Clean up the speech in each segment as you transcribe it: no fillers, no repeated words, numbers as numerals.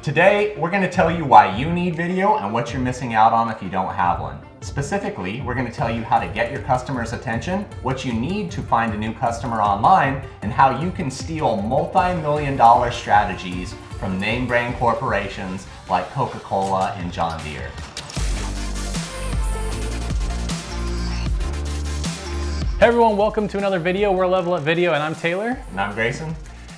Today, we're going to tell you why you need video and what you're missing out on if you don't have one. Specifically, we're going to tell you how to get your customers' attention, what you need to find a new customer online, and how you can steal multi-million-dollar strategies from name brand corporations like Coca-Cola and John Deere. Hey everyone, welcome to another video. We're Level Up Video and I'm Taylor. And I'm Grayson.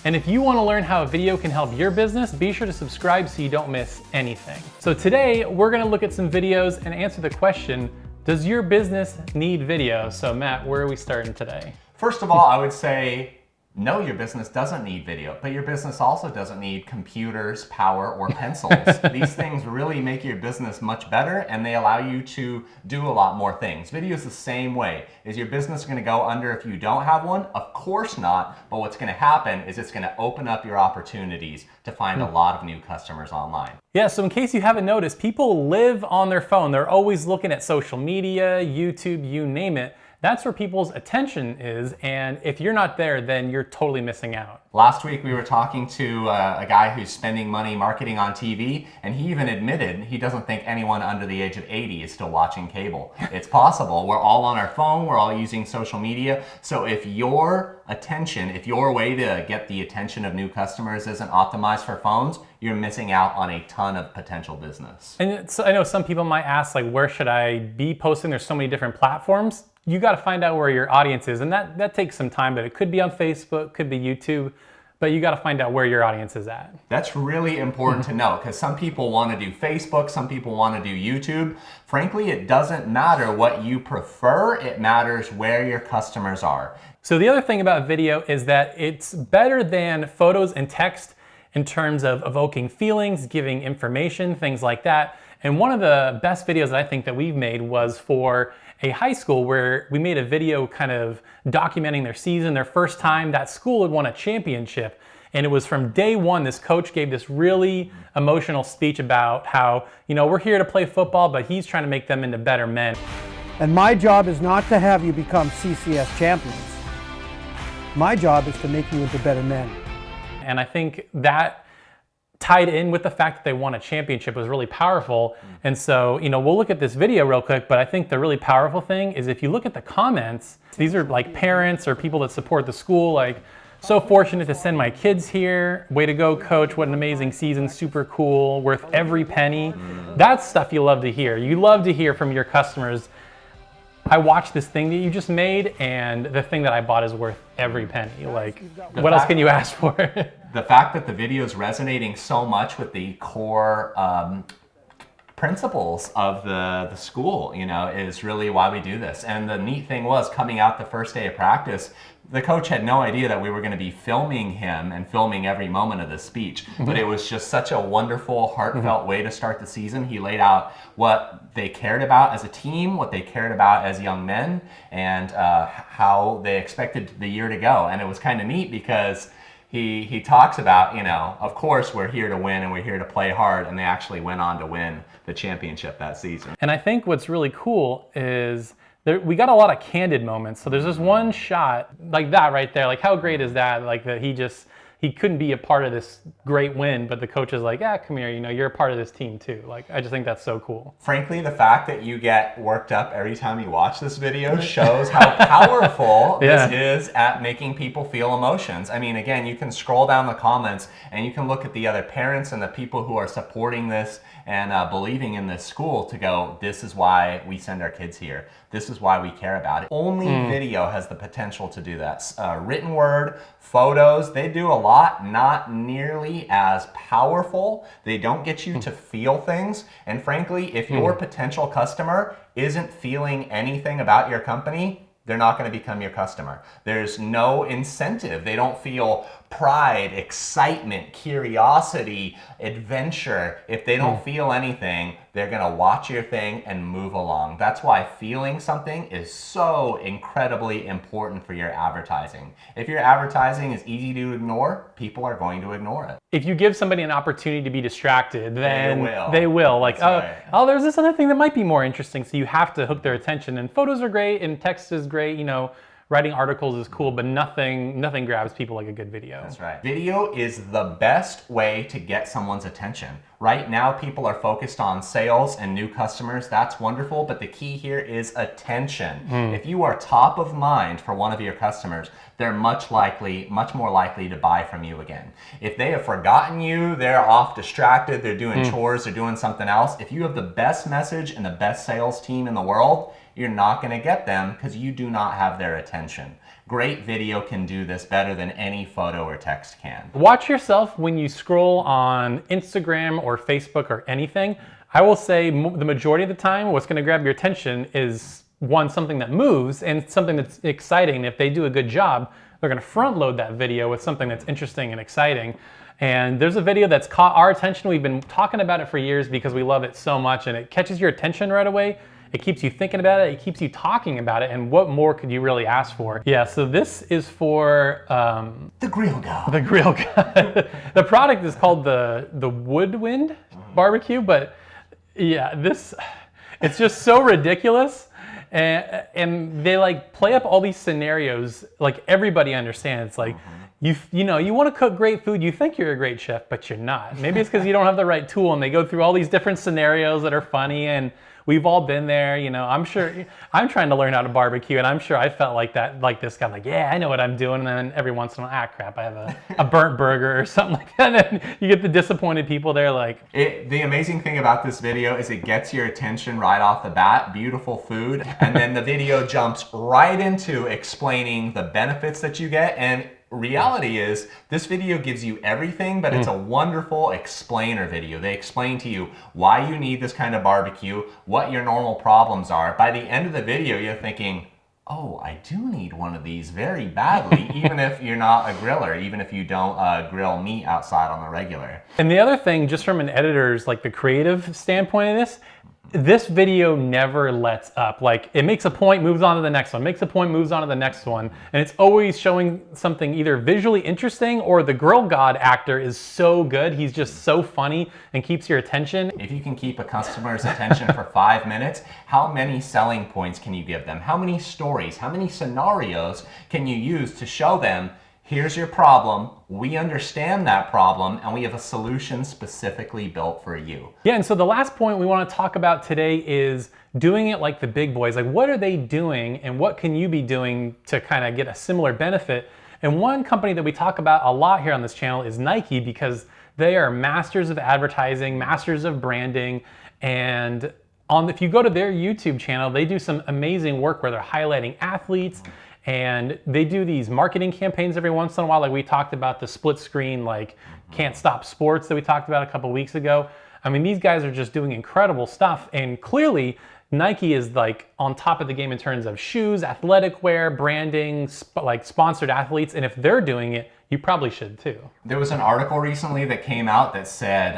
And if you want to learn how a video can help your business, be sure to subscribe so you don't miss anything. So today we're going to look at some videos and answer the question, does your business need video? So Matt, where are we starting today? First of all, I would say no, your business doesn't need video, but your business also doesn't need computers, power, or pencils. These things really make your business much better and they allow you to do a lot more things. Video is the same way. Is your business going to go under if you don't have one? Of course not, but what's going to happen is it's going to open up your opportunities to find a lot of new customers online. Yeah, so in case you haven't noticed, people live on their phone. They're always looking at social media, YouTube, you name it. That's where people's attention is, and if you're not there, then you're totally missing out. Last week we were talking to a guy who's spending money marketing on TV, and he even admitted he doesn't think anyone under the age of 80 is still watching cable. It's possible. We're all on our phone, we're all using social media, so if your attention, if your way to get the attention of new customers isn't optimized for phones, you're missing out on a ton of potential business. And so I know some people might ask, like, where should I be posting? There's so many different platforms. You got to find out where your audience is, and that takes some time, but it could be on Facebook, could be YouTube, but you got to find out where your audience is at. That's really important to know, because some people want to do Facebook, some people want to do YouTube. Frankly, it doesn't matter what you prefer, it matters where your customers are. So the other thing about video is that it's better than photos and text in terms of evoking feelings, giving information, things like that. And one of the best videos that I think that we've made was for a high school where we made a video kind of documenting their season, their first time that school had won a championship. And it was from day one, this coach gave this really emotional speech about how, you know, we're here to play football, but he's trying to make them into better men. And my job is not to have you become CCS champions. My job is to make you into better men. And I think that tied in with the fact that they won a championship was really powerful. And so, you know, we'll look at this video real quick, but I think the really powerful thing is if you look at the comments, these are like parents or people that support the school, like, so fortunate to send my kids here. Way to go, coach. What an amazing season. Super cool. Worth every penny. That's stuff you love to hear. You love to hear from your customers, I watched this thing that you just made, and the thing that I bought is worth every penny. Like, what else can you ask for? The fact that the video is resonating so much with the core principles of the school, you know, is really why we do this. And the neat thing was, coming out the first day of practice, the coach had no idea that we were going to be filming him and filming every moment of the speech. But it was just such a wonderful, heartfelt way to start the season. He laid out what they cared about as a team, what they cared about as young men, and how they expected the year to go. And it was kind of neat because he talks about, you know, of course we're here to win and we're here to play hard, and they actually went on to win the championship that season. And I think what's really cool is we got a lot of candid moments. So there's this one shot like that right there. Like, how great is that? Like, that he couldn't be a part of this great win, but the coach is like, yeah, come here, you know, you're a part of this team too. Like, I just think that's so cool. Frankly, the fact that you get worked up every time you watch this video shows how powerful this is at making people feel emotions. I mean, again, you can scroll down the comments and you can look at the other parents and the people who are supporting this and believing in this school to go, this is why we send our kids here. This is why we care about it. Only video has the potential to do that. Written word, photos, they do a lot, not nearly as powerful. They don't get you to feel things. And frankly, if your potential customer isn't feeling anything about your company, they're not going to become your customer. There's no incentive. They don't feel pride, excitement, curiosity, adventure. If they don't feel anything, they're going to watch your thing and move along. That's why feeling something is so incredibly important for your advertising. If your advertising is easy to ignore, people are going to ignore it. If you give somebody an opportunity to be distracted, then they will. Like, oh, there's this other thing that might be more interesting. So you have to hook their attention. And photos are great and text is great, you know, writing articles is cool, but nothing grabs people like a good video. That's right. Video is the best way to get someone's attention. Right now, people are focused on sales and new customers. That's wonderful, but the key here is attention. If you are top of mind for one of your customers, they're much more likely to buy from you again. If they have forgotten you, they're off distracted, they're doing chores, they're doing something else. If you have the best message and the best sales team in the world, you're not going to get them because you do not have their attention. Great video can do this better than any photo or text can. Watch yourself when you scroll on Instagram or Facebook or anything. I will say the majority of the time, what's going to grab your attention is something that moves and something that's exciting. If they do a good job, they're going to front load that video with something that's interesting and exciting. And there's a video that's caught our attention. We've been talking about it for years because we love it so much, and it catches your attention right away. It keeps you thinking about it, it keeps you talking about it, and what more could you really ask for? Yeah, so this is for the Grill God. The Grill God. The product is called the Woodwind barbecue, but yeah, it's just so ridiculous. And they like play up all these scenarios like everybody understands. Like you want to cook great food, you think you're a great chef, but you're not. Maybe it's because you don't have the right tool, and they go through all these different scenarios that are funny, and we've all been there, I'm sure, I'm trying to learn how to barbecue, and I'm sure I felt like that, like this guy, like, yeah, I know what I'm doing, and then every once in a while, crap, I have a burnt burger or something like that, and then you get the disappointed people there like... The amazing thing about this video is it gets your attention right off the bat, beautiful food, and then the video jumps right into explaining the benefits that you get, and reality is this video gives you everything, but it's a wonderful explainer video. They explain to you why you need this kind of barbecue, what your normal problems are. By the end of the video, you're thinking, oh, I do need one of these very badly, even if you're not a griller, even if you don't grill meat outside on the regular. And the other thing, just from an editor's, like the creative standpoint of this video never lets up. Like, it makes a point, moves on to the next one, makes a point, moves on to the next one. And it's always showing something either visually interesting, or the Grill God actor is so good. He's just so funny and keeps your attention. If you can keep a customer's attention for 5 minutes, how many selling points can you give them? How many stories, how many scenarios can you use to show them, here's your problem, we understand that problem, and we have a solution specifically built for you. Yeah, and so the last point we want to talk about today is doing it like the big boys. Like, what are they doing, and what can you be doing to kind of get a similar benefit? And one company that we talk about a lot here on this channel is Nike, because they are masters of advertising, masters of branding, and if you go to their YouTube channel, they do some amazing work where they're highlighting athletes, and they do these marketing campaigns every once in a while, like we talked about the split screen, like Can't Stop Sports that we talked about a couple weeks ago. I mean, these guys are just doing incredible stuff, and clearly Nike is like on top of the game in terms of shoes, athletic wear, branding, like sponsored athletes, and if they're doing it, you probably should too. There was an article recently that came out that said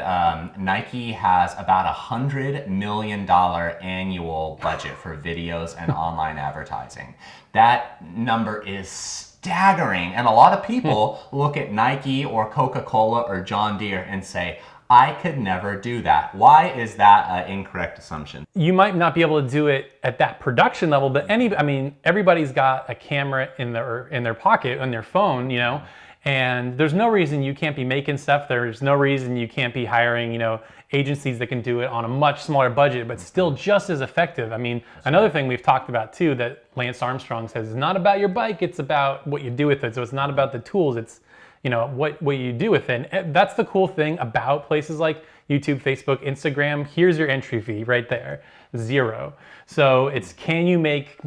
Nike has about $100 million annual budget for videos and online advertising. That number is staggering, and a lot of people look at Nike or Coca-Cola or John Deere and say, I could never do that. Why is that an incorrect assumption? You might not be able to do it at that production level, but everybody's got a camera in their pocket, on their phone, and there's no reason you can't be making stuff. There's no reason you can't be hiring, agencies that can do it on a much smaller budget, but still just as effective. Another thing we've talked about too, that Lance Armstrong says, is not about your bike, it's about what you do with it. So it's not about the tools, it's what you do with it. And that's the cool thing about places like YouTube, Facebook, Instagram. Here's your entry fee right there, $0. So it's, can you make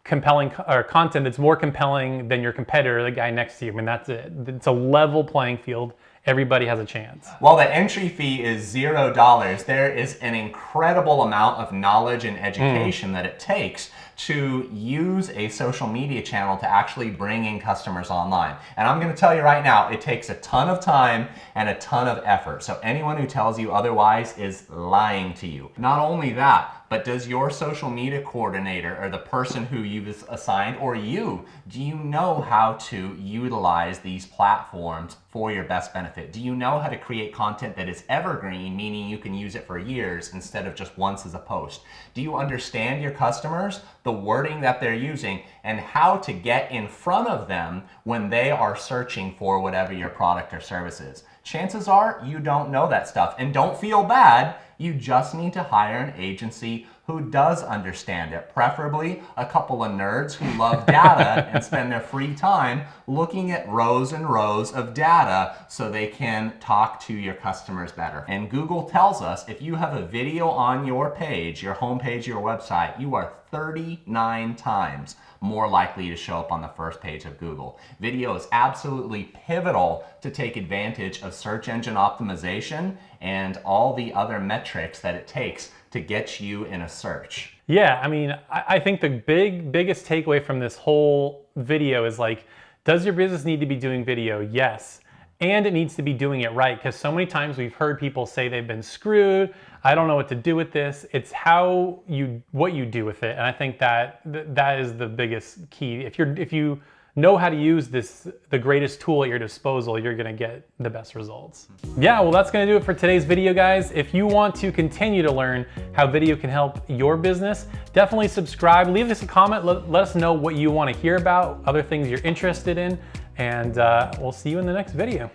compelling content that's more compelling than your competitor, the guy next to you? That's it. It's a level playing field. Everybody has a chance. While the entry fee is $0, there is an incredible amount of knowledge and education that it takes to use a social media channel to actually bring in customers online. And I'm going to tell you right now, it takes a ton of time and a ton of effort. So anyone who tells you otherwise is lying to you. Not only that, but does your social media coordinator, or the person who you've assigned, or you, do you know how to utilize these platforms for your best benefit? Do you know how to create content that is evergreen, meaning you can use it for years instead of just once as a post? Do you understand your customers? the wording that they're using, and how to get in front of them when they are searching for whatever your product or service is. Chances are you don't know that stuff, and don't feel bad. You just need to hire an agency who does understand it, preferably a couple of nerds who love data and spend their free time looking at rows and rows of data so they can talk to your customers better. And Google tells us if you have a video on your page, your homepage, your website, you are 39 times more likely to show up on the first page of Google. Video is absolutely pivotal to take advantage of search engine optimization and all the other metrics that it takes to get you in a search. Yeah, I mean, I think the biggest takeaway from this whole video is like, does your business need to be doing video? Yes. And it needs to be doing it right, because so many times we've heard people say they've been screwed. I don't know what to do with this. It's what you do with it. And I think that is the biggest key. If you know how to use the greatest tool at your disposal, you're gonna get the best results. Yeah, well, that's gonna do it for today's video, guys. If you want to continue to learn how video can help your business, definitely subscribe. Leave us a comment. Let us know what you wanna hear about, other things you're interested in, and we'll see you in the next video.